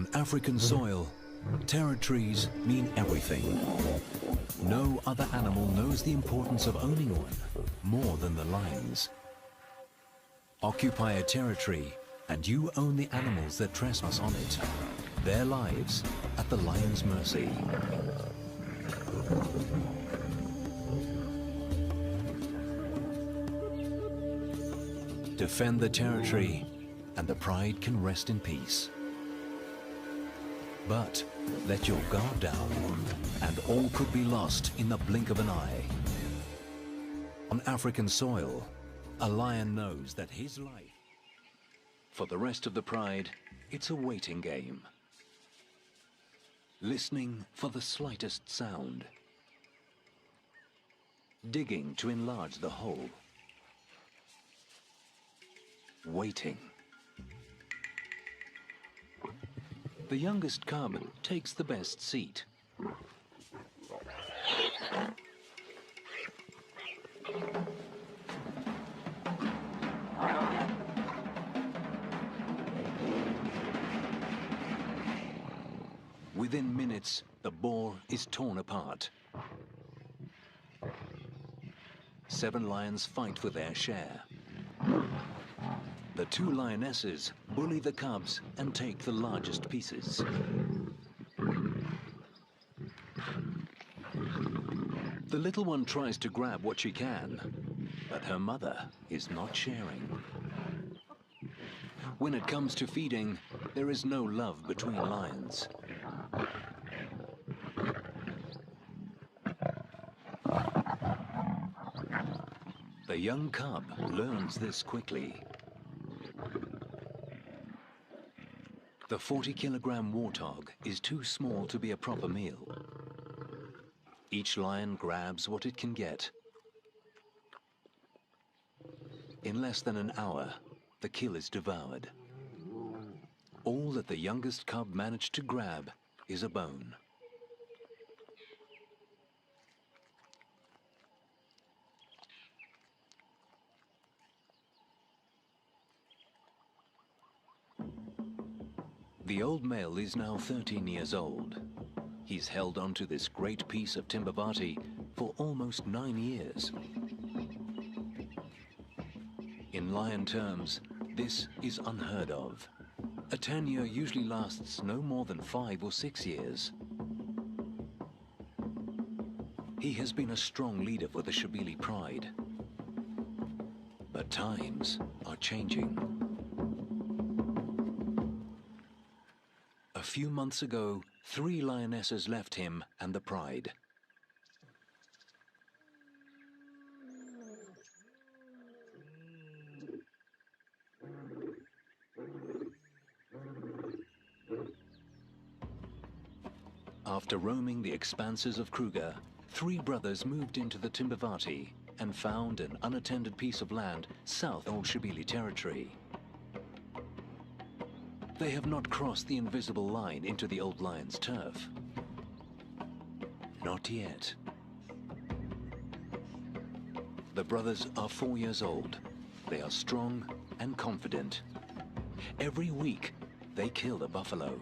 On African soil, territories mean everything. No other animal knows the importance of owning one more than the lions. Occupy a territory and you own the animals that trespass on it, their lives at the lion's mercy. Defend the territory and the pride can rest in peace. But let your guard down and all could be lost in the blink of an eye. On African soil, a lion knows that his life. For the rest of the pride, it's a waiting game. Listening for the slightest sound. Digging to enlarge the hole. Waiting. The youngest cub takes the best seat. Within minutes, the boar is torn apart. 7 lions fight for their share. The 2 lionesses bully the cubs and take the largest pieces. The little one tries to grab what she can, but her mother is not sharing. When it comes to feeding, there is no love between lions. The young cub learns this quickly. The 40-kilogram warthog is too small to be a proper meal. Each lion grabs what it can get. In less than an hour, the kill is devoured. All that the youngest cub managed to grab is a bone. The old male is now 13 years old. He's held onto this great piece of Timbavati for almost 9 years. In lion terms, this is unheard of. A tenure usually lasts no more than 5 or 6 years. He has been a strong leader for the Shabili pride. But times are changing. A few months ago, 3 lionesses left him and the pride. After roaming the expanses of Kruger, 3 brothers moved into the Timbavati and found an unattended piece of land south of Old Shabili territory. They have not crossed the invisible line into the old lion's turf. Not yet. The brothers are 4 years old. They are strong and confident. Every week, they kill a buffalo.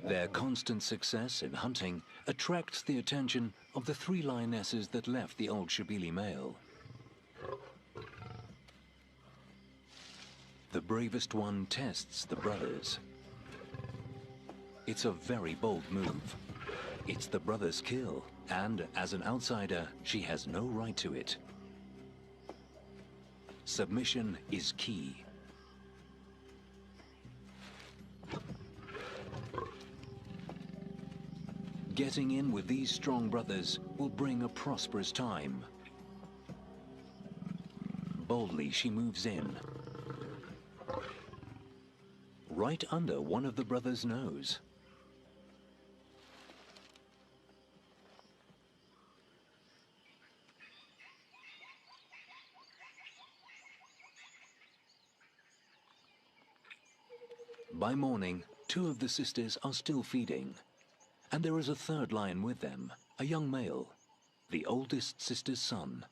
Their constant success in hunting attracts the attention of the 3 lionesses that left the old Shabili male. The bravest one tests the brothers. It's a very bold move. It's the brother's kill, and as an outsider, she has no right to it. Submission is key. Getting in with these strong brothers will bring a prosperous time. Boldly she moves in. Right under one of the brothers' nose. By morning, 2 of the sisters are still feeding. And there is a third lion with them, a young male, the oldest sister's son.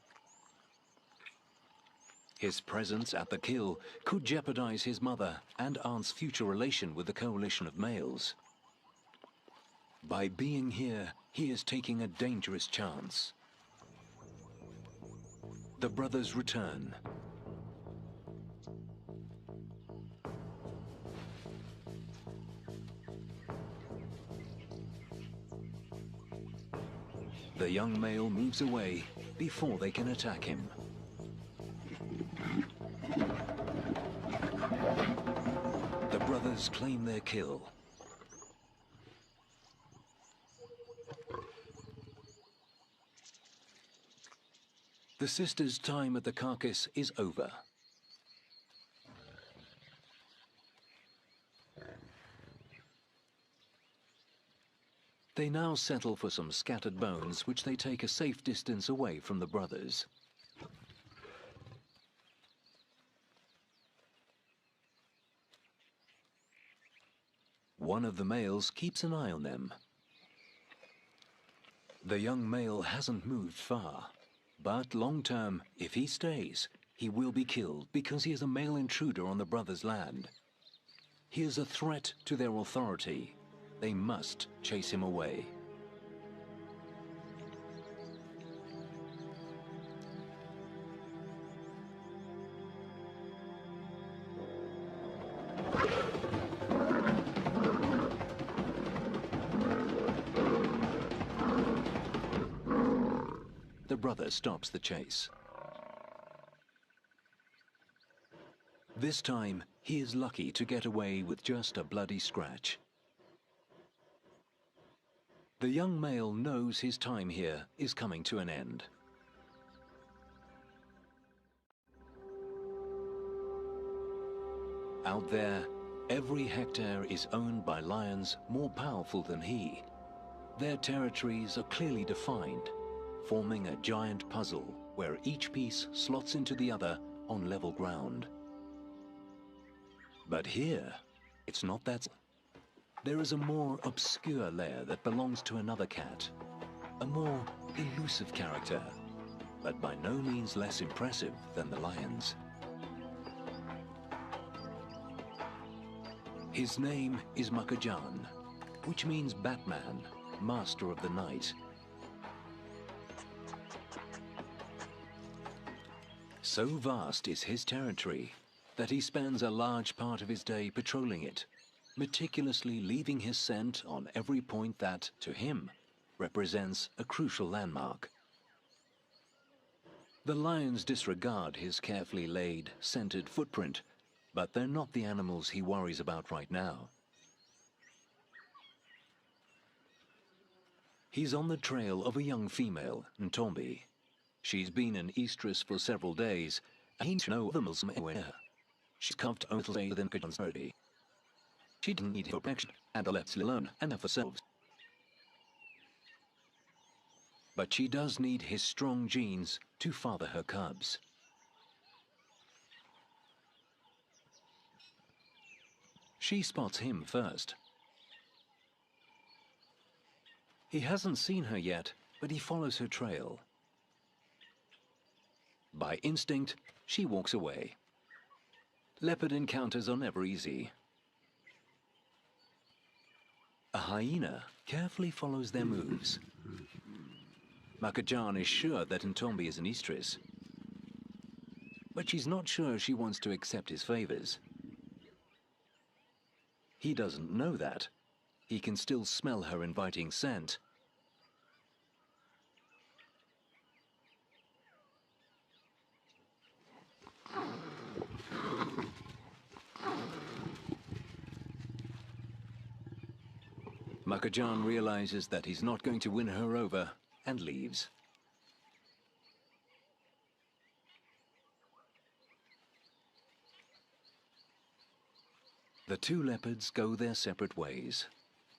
His presence at the kill could jeopardize his mother and aunt's future relation with the coalition of males. By being here, he is taking a dangerous chance. The brothers return. The young male moves away before they can attack him. The brothers claim their kill. The sisters' time at the carcass is over. They now settle for some scattered bones, which they take a safe distance away from the brothers. One of the males keeps an eye on them. The young male hasn't moved far, but long term, if he stays, he will be killed because he is a male intruder on the brothers' land. He is a threat to their authority. They must chase him away. The brother stops the chase. This time, he is lucky to get away with just a bloody scratch. The young male knows his time here is coming to an end. Out there, every hectare is owned by lions more powerful than he. Their territories are clearly defined, forming a giant puzzle where each piece slots into the other on level ground. But here, it's not that. There is a more obscure lair that belongs to another cat, a more elusive character, but by no means less impressive than the lions. His name is Makajan, which means Batman, master of the night. So vast is his territory that he spends a large part of his day patrolling it, meticulously leaving his scent on every point that, to him, represents a crucial landmark. The lions disregard his carefully laid, scented footprint, but they're not the animals he worries about right now. He's on the trail of a young female, Ntombi. She's been an estrus for several days, and he knows the Muslim anywhere. She's carved only within Kajan's body. She didn't need her protection, and are left alone and have herself. But she does need his strong genes to father her cubs. She spots him first. He hasn't seen her yet, but he follows her trail. By instinct, she walks away. Leopard encounters are never easy. A hyena carefully follows their moves. Makajan is sure that Ntombi is an estrus, but she's not sure she wants to accept his favors. He doesn't know that. He can still smell her inviting scent. Makajan realizes that he's not going to win her over and leaves. The two leopards go their separate ways,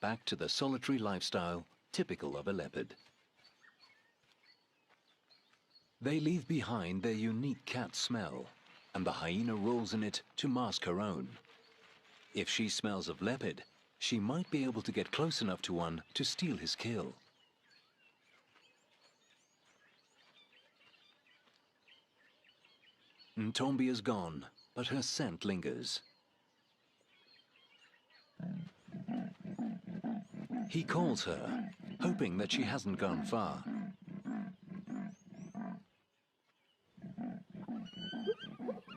back to the solitary lifestyle typical of a leopard. They leave behind their unique cat smell, and the hyena rolls in it to mask her own. If she smells of leopard, She might be able to get close enough to one to steal his kill. Ntombi is gone, but her scent lingers. He calls her, hoping that she hasn't gone far.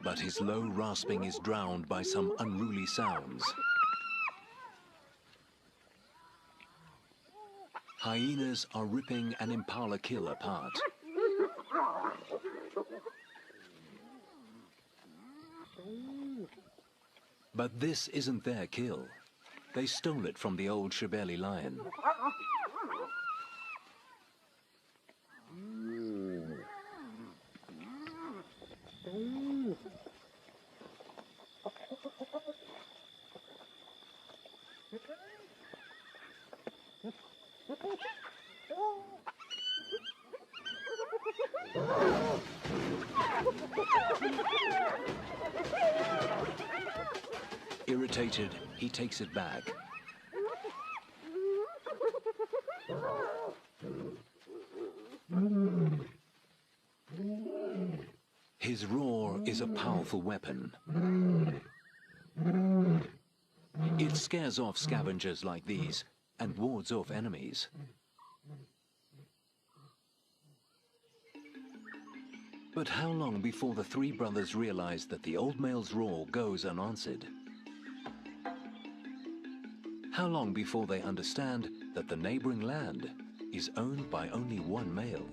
But his low rasping is drowned by some unruly sounds. Hyenas are ripping an impala kill apart. But this isn't their kill. They stole it from the old Shebele lion. Irritated, he takes it back. His roar is a powerful weapon. It scares off scavengers like these and wards off enemies. But how long before the three brothers realize that the old male's roar goes unanswered? How long before they understand that the neighboring land is owned by only one male?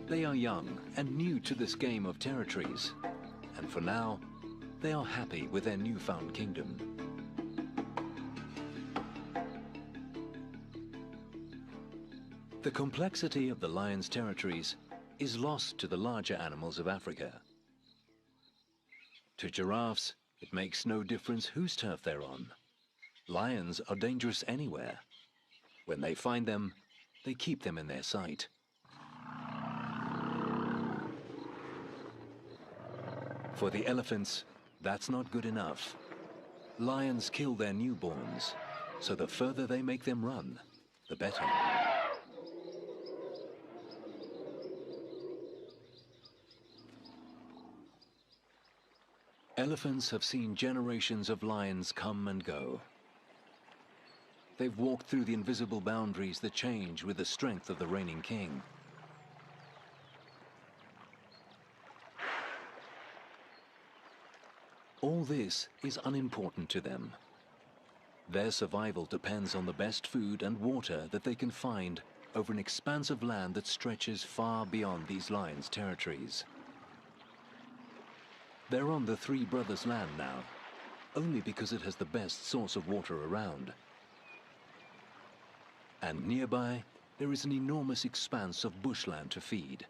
They are young and new to this game of territories, and for now, they are happy with their newfound kingdom. The complexity of the lion's territories is lost to the larger animals of Africa. To giraffes, it makes no difference whose turf they're on. Lions are dangerous anywhere. When they find them, they keep them in their sight. For the elephants, that's not good enough. Lions kill their newborns, so the further they make them run, the better. Elephants have seen generations of lions come and go. They've walked through the invisible boundaries that change with the strength of the reigning king. All this is unimportant to them. Their survival depends on the best food and water that they can find over an expanse of land that stretches far beyond these lions' territories. They're on the three brothers' land now, only because it has the best source of water around. And nearby, there is an enormous expanse of bushland to feed.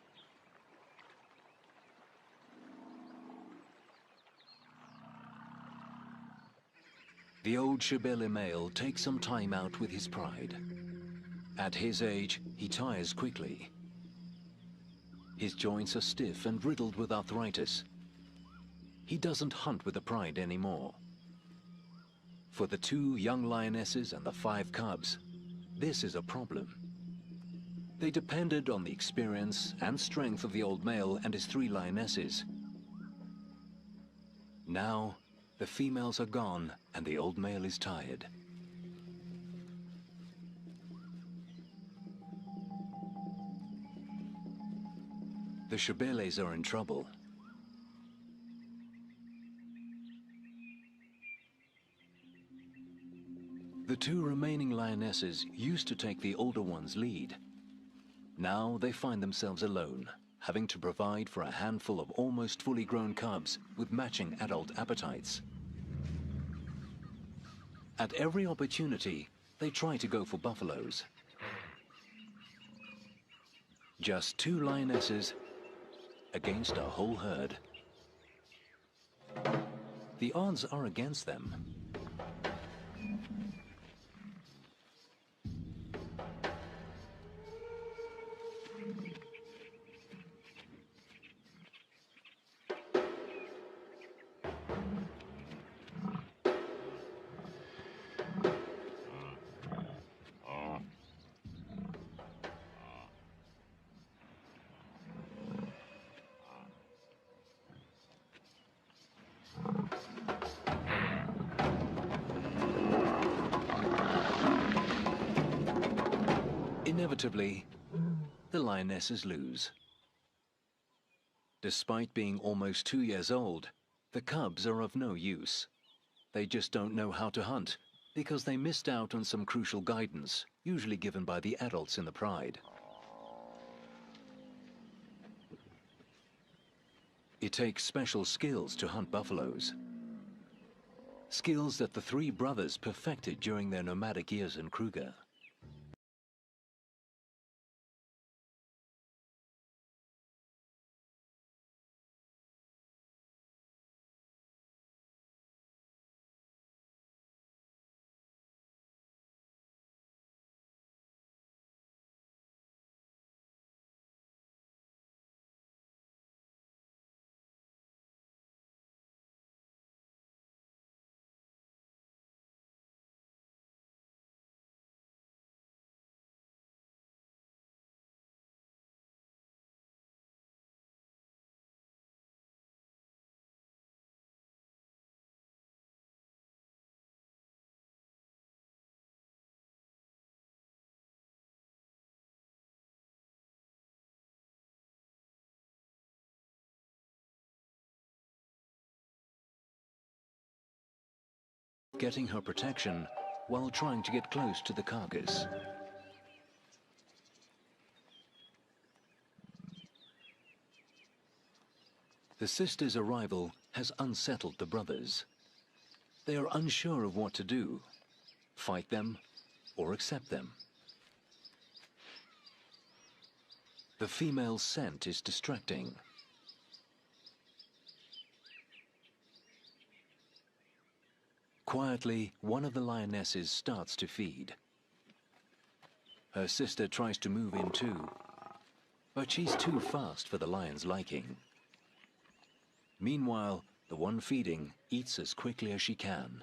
The old Shebele male takes some time out with his pride. At his age, he tires quickly. His joints are stiff and riddled with arthritis. He doesn't hunt with the pride anymore. For the 2 young lionesses and the 5 cubs, this is a problem. They depended on the experience and strength of the old male and his 3 lionesses. Now, the females are gone and the old male is tired. The Shebeles are in trouble. The 2 remaining lionesses used to take the older one's lead. Now they find themselves alone, having to provide for a handful of almost fully grown cubs with matching adult appetites. At every opportunity, they try to go for buffaloes. Just 2 lionesses against a whole herd. The odds are against them. Inevitably, the lionesses lose. Despite being almost 2 years old, the cubs are of no use. They just don't know how to hunt because they missed out on some crucial guidance, usually given by the adults in the pride. It takes special skills to hunt buffaloes. Skills that the three brothers perfected during their nomadic years in Kruger. Getting her protection while trying to get close to the carcass. The sisters' arrival has unsettled the brothers. They are unsure of what to do, fight them or accept them. The female's scent is distracting. Quietly, one of the lionesses starts to feed. Her sister tries to move in too, but she's too fast for the lion's liking. Meanwhile, the one feeding eats as quickly as she can.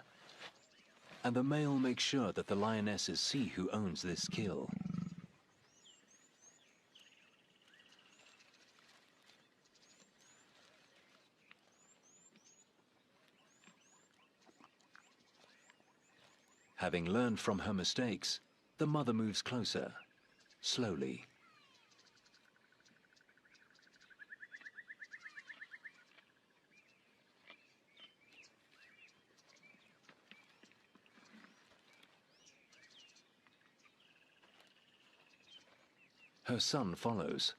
And the male makes sure that the lionesses see who owns this kill. Having learned from her mistakes, the mother moves closer, slowly. Her son follows.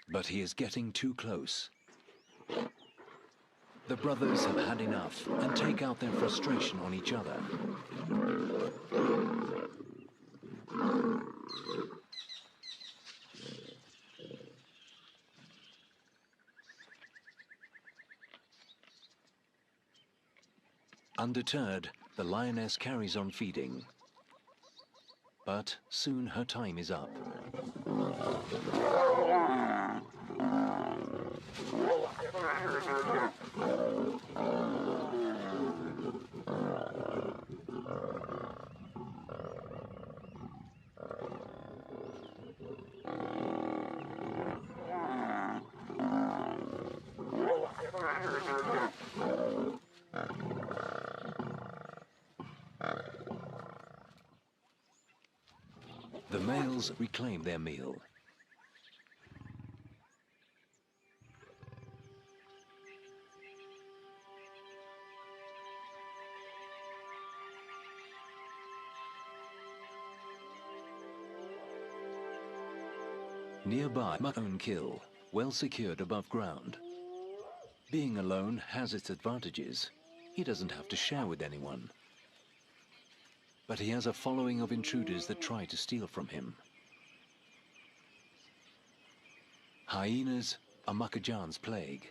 But he is getting too close. The brothers have had enough and take out their frustration on each other. Undeterred, the lioness carries on feeding. But soon her time is up. The males reclaim their meal. Nearby, my own kill, well secured above ground. Being alone has its advantages. He doesn't have to share with anyone. But he has a following of intruders that try to steal from him. Hyenas are Makajan's plague.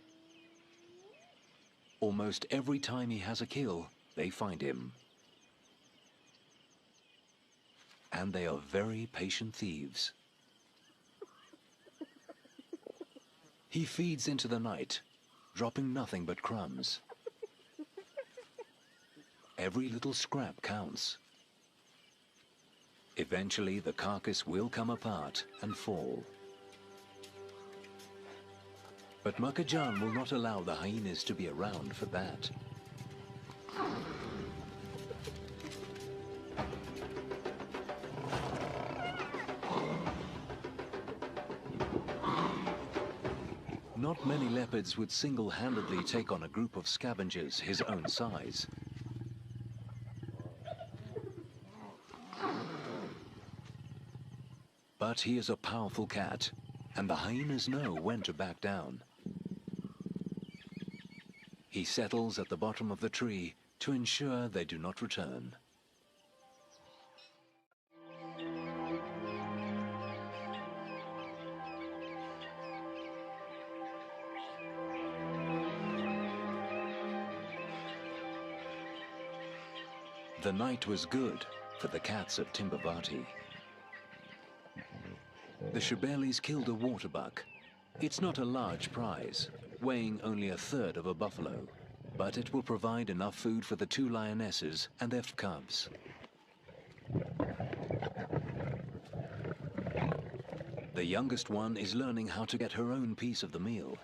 Almost every time he has a kill, they find him. And they are very patient thieves. He feeds into the night, dropping nothing but crumbs. Every little scrap counts. Eventually, the carcass will come apart and fall. But Makajan will not allow the hyenas to be around for that. leopards would single-handedly take on a group of scavengers his own size. But he is a powerful cat, and the hyenas know when to back down. He settles at the bottom of the tree to ensure they do not return. The night was good for the cats of Timbavati. The Shebelis killed a waterbuck. It's not a large prize, weighing only 1/3 of a buffalo, but it will provide enough food for the 2 lionesses and their cubs. The youngest one is learning how to get her own piece of the meal.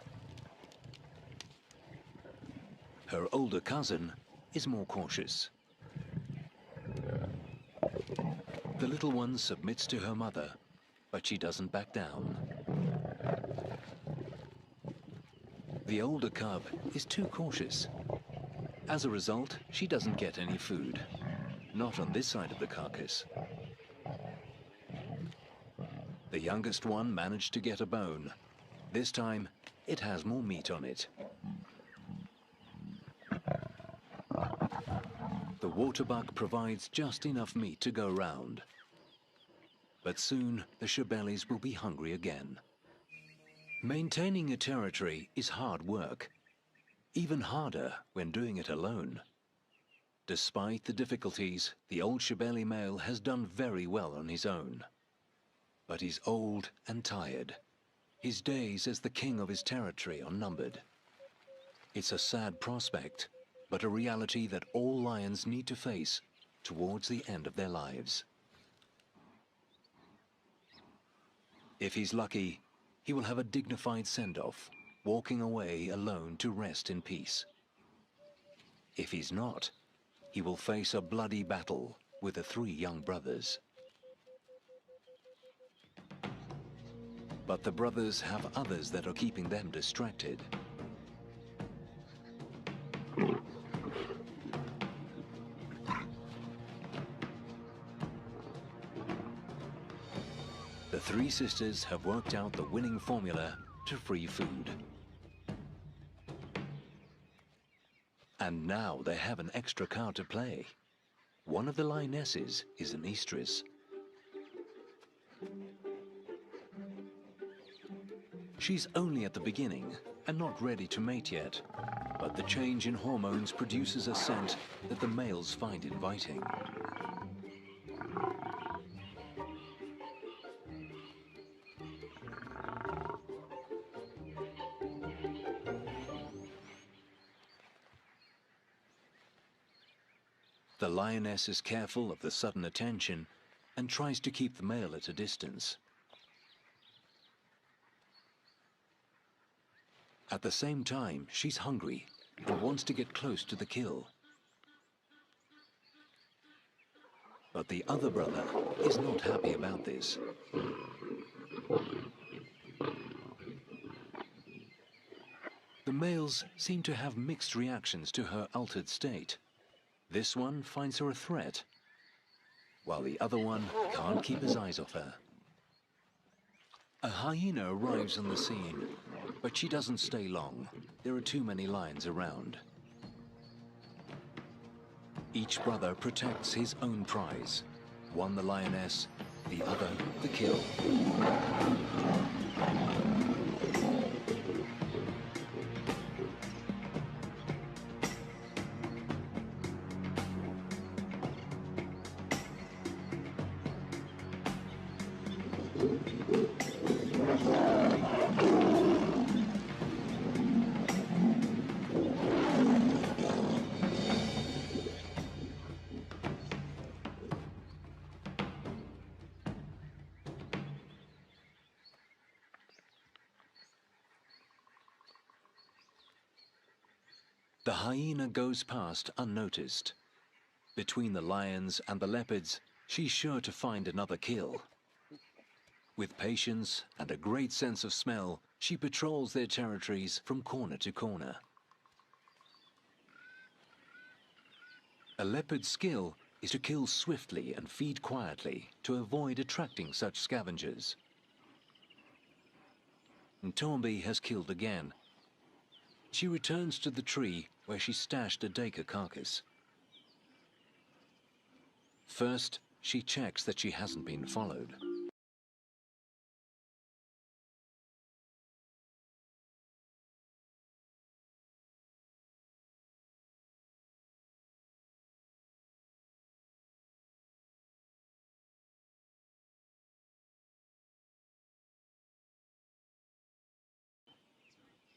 Her older cousin is more cautious. The little one submits to her mother, but she doesn't back down. The older cub is too cautious. As a result, she doesn't get any food. Not on this side of the carcass. The youngest one managed to get a bone. This time, it has more meat on it. The waterbuck provides just enough meat to go round. But soon, the Shebelis will be hungry again. Maintaining a territory is hard work, even harder when doing it alone. Despite the difficulties, the old Shebeli male has done very well on his own. But he's old and tired. His days as the king of his territory are numbered. It's a sad prospect, but a reality that all lions need to face towards the end of their lives. If he's lucky, he will have a dignified send-off, walking away alone to rest in peace. If he's not, he will face a bloody battle with the 3 young brothers. But the brothers have others that are keeping them distracted. The 3 sisters have worked out the winning formula to free food. And now they have an extra card to play. One of the lionesses is an estrus. She's only at the beginning and not ready to mate yet, but the change in hormones produces a scent that the males find inviting. The lioness is careful of the sudden attention and tries to keep the male at a distance. At the same time, she's hungry and wants to get close to the kill. But the other brother is not happy about this. The males seem to have mixed reactions to her altered state. This one finds her a threat, while the other one can't keep his eyes off her. A hyena arrives on the scene, but she doesn't stay long. There are too many lions around. Each brother protects his own prize. One the lioness, the other the kill. The hyena goes past unnoticed. Between the lions and the leopards, she's sure to find another kill. With patience and a great sense of smell, She patrols their territories from corner to corner. A leopard's skill is to kill swiftly and feed quietly to avoid attracting such scavengers. Ntombi has killed again. She returns to the tree where she stashed a duiker carcass. First, she checks that she hasn't been followed.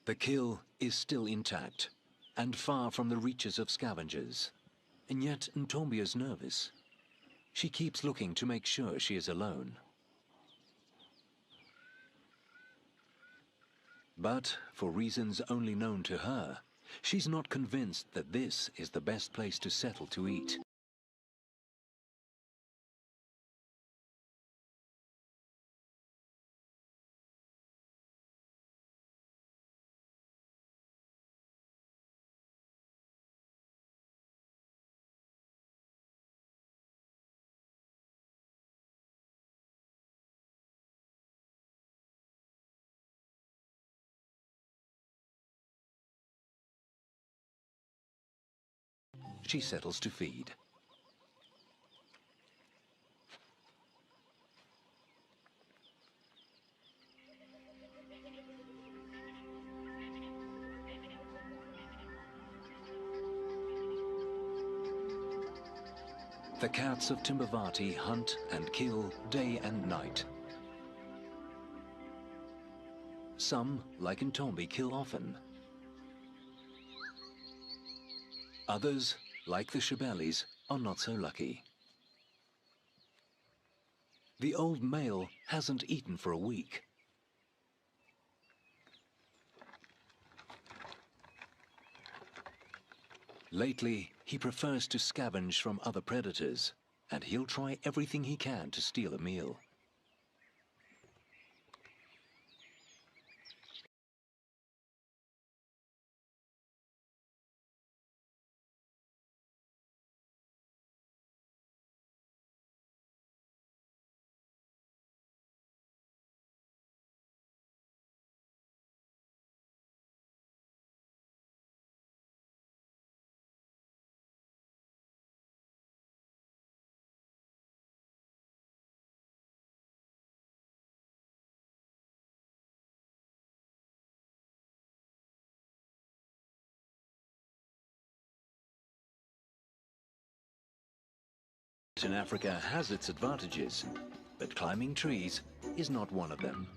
The kill is still intact and far from the reaches of scavengers. And yet Ntombi is nervous. She keeps looking to make sure she is alone. But, for reasons only known to her, she's not convinced that this is the best place to settle to eat. She settles to feed. The cats of Timbavati hunt and kill day and night. Some, like Ntombi, kill often. Others, like the Shebelis, are not so lucky. The old male hasn't eaten for a week. Lately, he prefers to scavenge from other predators, and he'll try everything he can to steal a meal. In Africa has its advantages, but climbing trees is not one of them.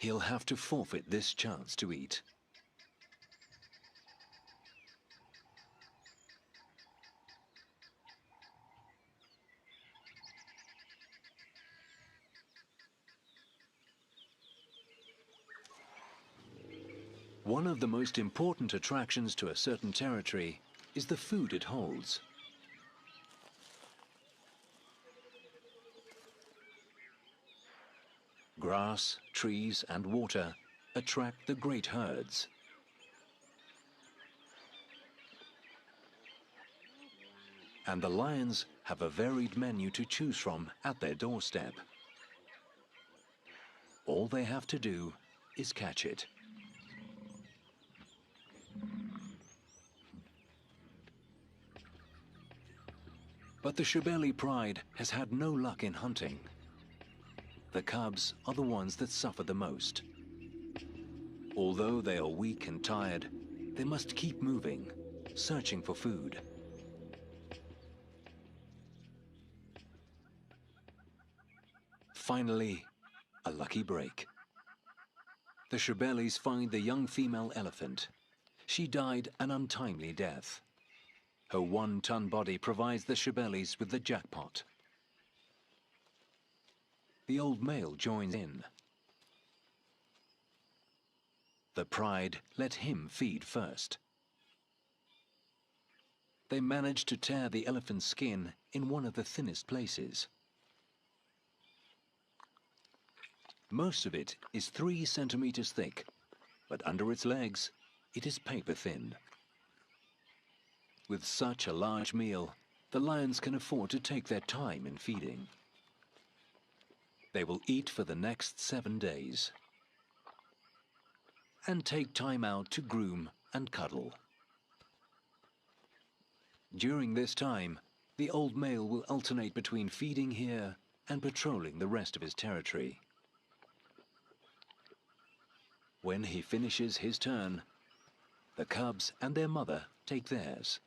He'll have to forfeit this chance to eat. One of the most important attractions to a certain territory is the food it holds. Grass, trees, and water attract the great herds. And the lions have a varied menu to choose from at their doorstep. All they have to do is catch it. But the Shebeli pride has had no luck in hunting. The cubs are the ones that suffer the most. Although they are weak and tired, they must keep moving, searching for food. Finally, a lucky break. The Shebelis find the young female elephant. She died an untimely death. Her 1-ton body provides the Shebelis with the jackpot. The old male joins in. The pride let him feed first. They manage to tear the elephant's skin in one of the thinnest places. Most of it is 3 centimeters thick, but under its legs, it is paper thin. With such a large meal, the lions can afford to take their time in feeding. They will eat for the next 7 days and take time out to groom and cuddle. During this time, the old male will alternate between feeding here and patrolling the rest of his territory. When he finishes his turn, the cubs and their mother take theirs.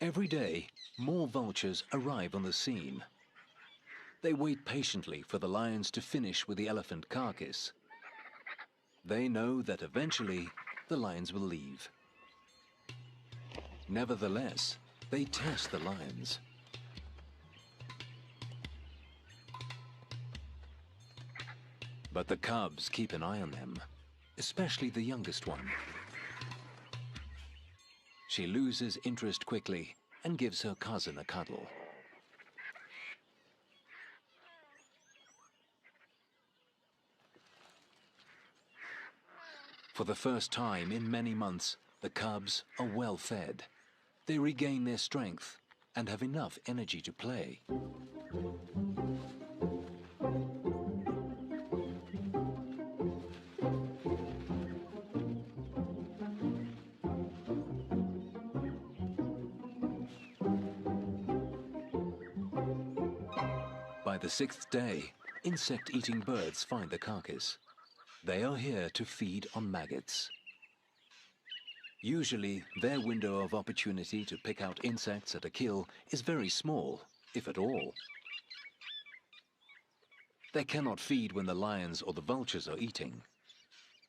Every day, more vultures arrive on the scene. They wait patiently for the lions to finish with the elephant carcass. They know that eventually the lions will leave. Nevertheless, they test the lions. But the cubs keep an eye on them, especially the youngest one. She loses interest quickly and gives her cousin a cuddle. For the first time in many months, the cubs are well fed. They regain their strength and have enough energy to play. By the 6th day, insect-eating birds find the carcass. They are here to feed on maggots. Usually, their window of opportunity to pick out insects at a kill is very small, if at all. They cannot feed when the lions or the vultures are eating.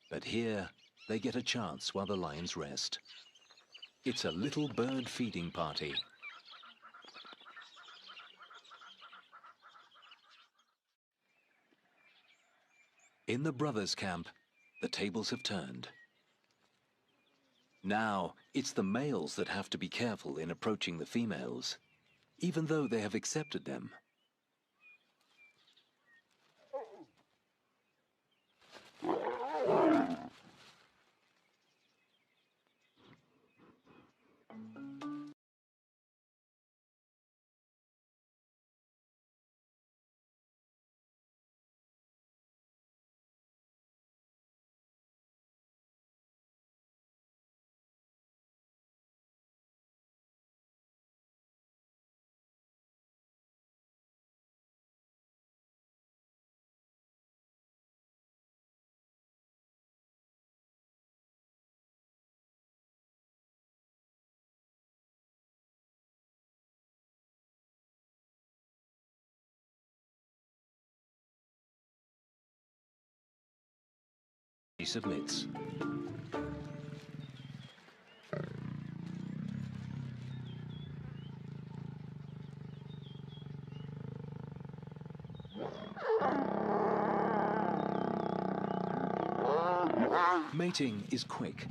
But here, they get a chance while the lions rest. It's a little bird feeding party. In the brothers' camp, the tables have turned. Now, it's the males that have to be careful in approaching the females, even though they have accepted them. He submits. Mating is quick.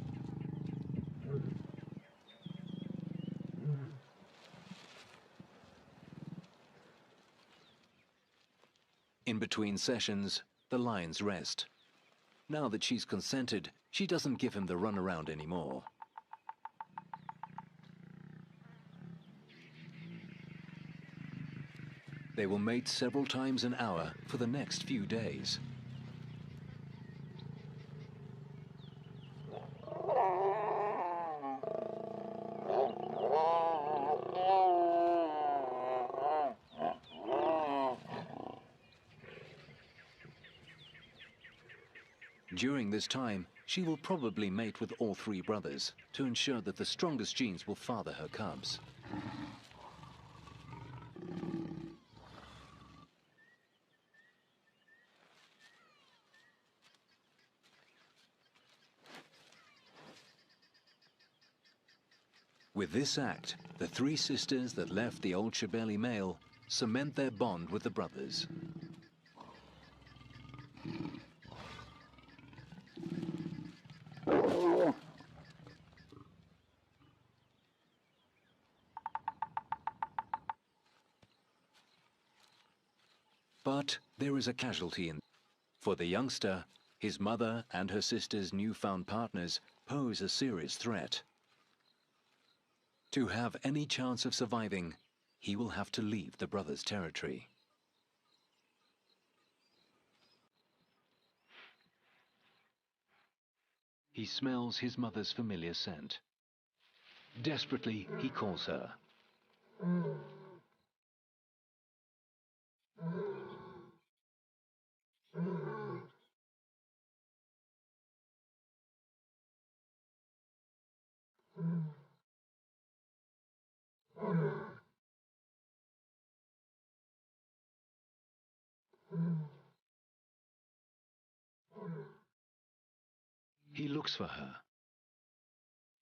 In between sessions, the lions rest. Now that she's consented, she doesn't give him the runaround anymore. They will mate several times an hour for the next few days. During this time, she will probably mate with all three brothers to ensure that the strongest genes will father her cubs. With this act, the three sisters that left the old Shebeli male cement their bond with the brothers. But there is a casualty in. For the youngster, his mother and her sister's newfound partners pose a serious threat. To have any chance of surviving, he will have to leave the brothers' territory. He smells his mother's familiar scent. Desperately, he calls her. He looks for her.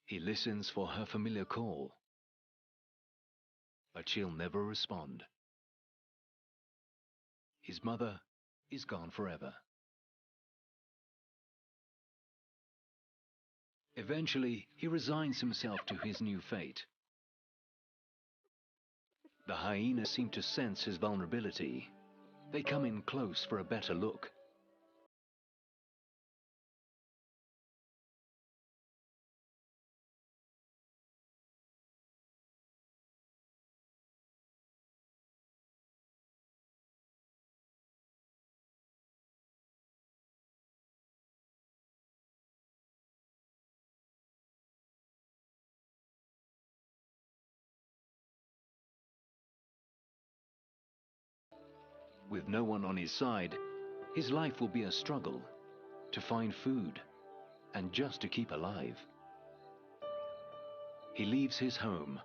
He listens for her familiar call. But she'll never respond. His mother is gone forever. Eventually, he resigns himself to his new fate. The hyenas seem to sense his vulnerability. They come in close for a better look. With no one on his side, his life will be a struggle to find food and just to keep alive. He leaves his home,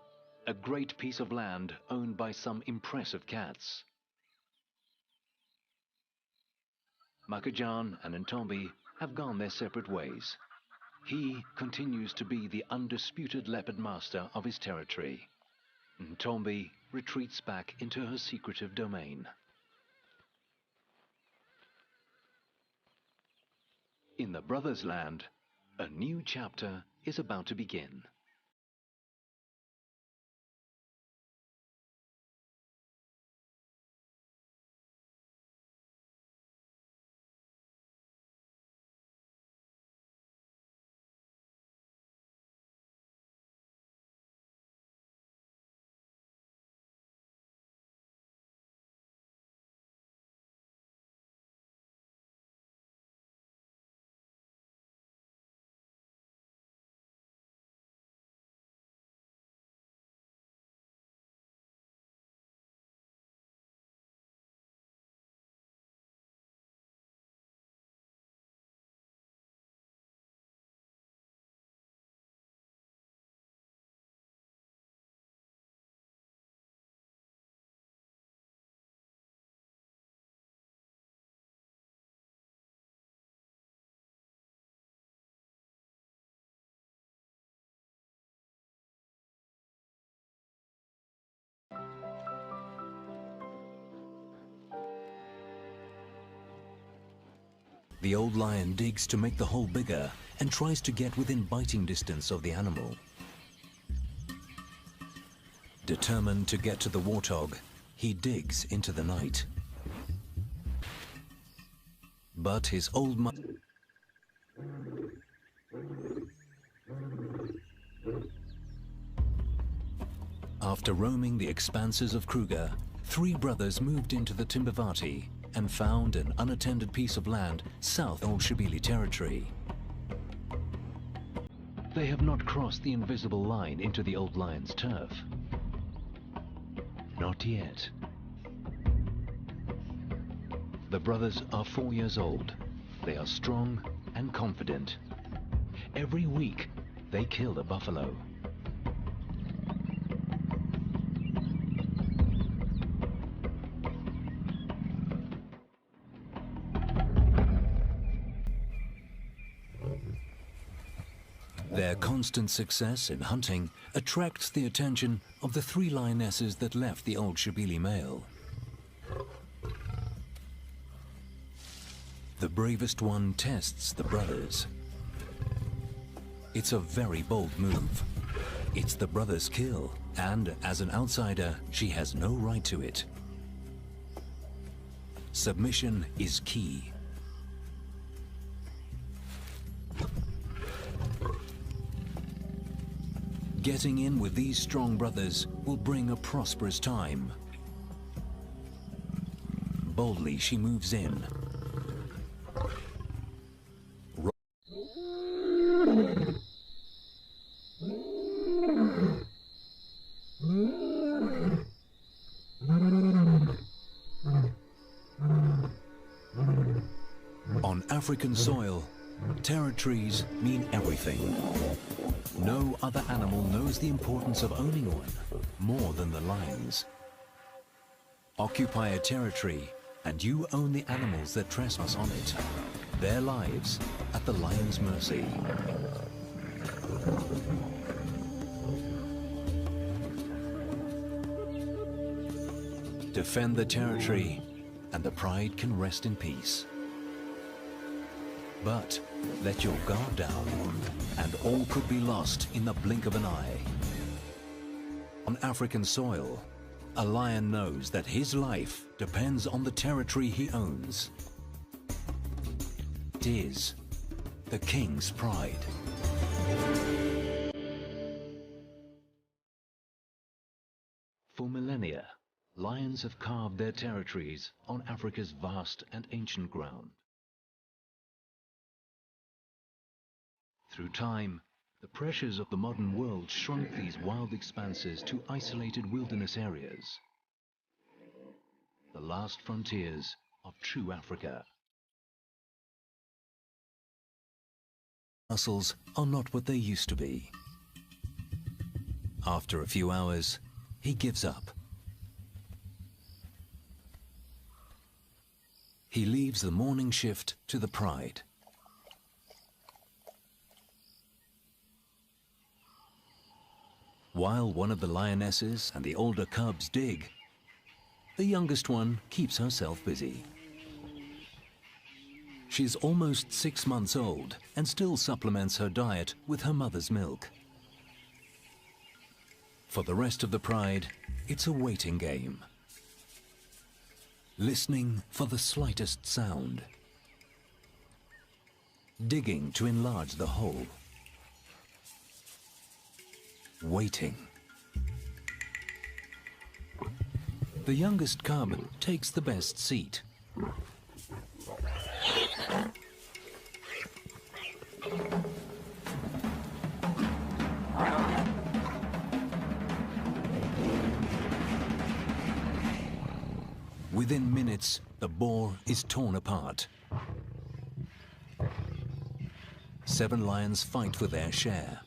a great piece of land owned by some impressive cats. Makajan and Ntombi have gone their separate ways. He continues to be the undisputed leopard master of his territory. Ntombi retreats back into her secretive domain. In the brothers' land, a new chapter is about to begin. The old lion digs to make the hole bigger and tries to get within biting distance of the animal. Determined to get to the warthog, he digs into the night. But his old mother... After roaming the expanses of Kruger, 3 brothers moved into the Timbavati and found an unattended piece of land south of Old Shabili territory. They have not crossed the invisible line into the old lion's turf. Not yet. The brothers are 4 years old. They are strong and confident. Every week, they kill a buffalo. Their constant success in hunting attracts the attention of the 3 lionesses that left the Old Shabili male. The bravest one tests the brothers. It's a very bold move. It's the brother's kill, and as an outsider, she has no right to it. Submission is key. Getting in with these strong brothers will bring a prosperous time. Boldly she moves in. On African soil, territories mean everything. No other animal knows the importance of owning one more than the lions. Occupy a territory and you own the animals that trespass on it, their lives at the lion's mercy. Defend the territory and the pride can rest in peace. But let your guard down, and all could be lost in the blink of an eye. On African soil, a lion knows that his life depends on the territory he owns. It is the king's pride. For millennia, lions have carved their territories on Africa's vast and ancient ground. Through time, the pressures of the modern world shrunk these wild expanses to isolated wilderness areas. The last frontiers of true Africa. Muscles are not what they used to be. After a few hours, he gives up. He leaves the morning shift to the pride. While one of the lionesses and the older cubs dig, the youngest one keeps herself busy. She's almost 6 months old and still supplements her diet with her mother's milk. For the rest of the pride, it's a waiting game. Listening for the slightest sound. Digging to enlarge the hole. Waiting. The youngest cub takes the best seat. Within minutes, the boar is torn apart. 7 lions fight for their share.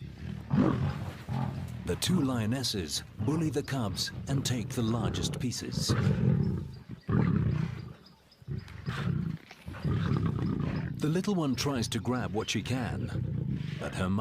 The 2 lionesses bully the cubs and take the largest pieces. The little one tries to grab what she can, but her mother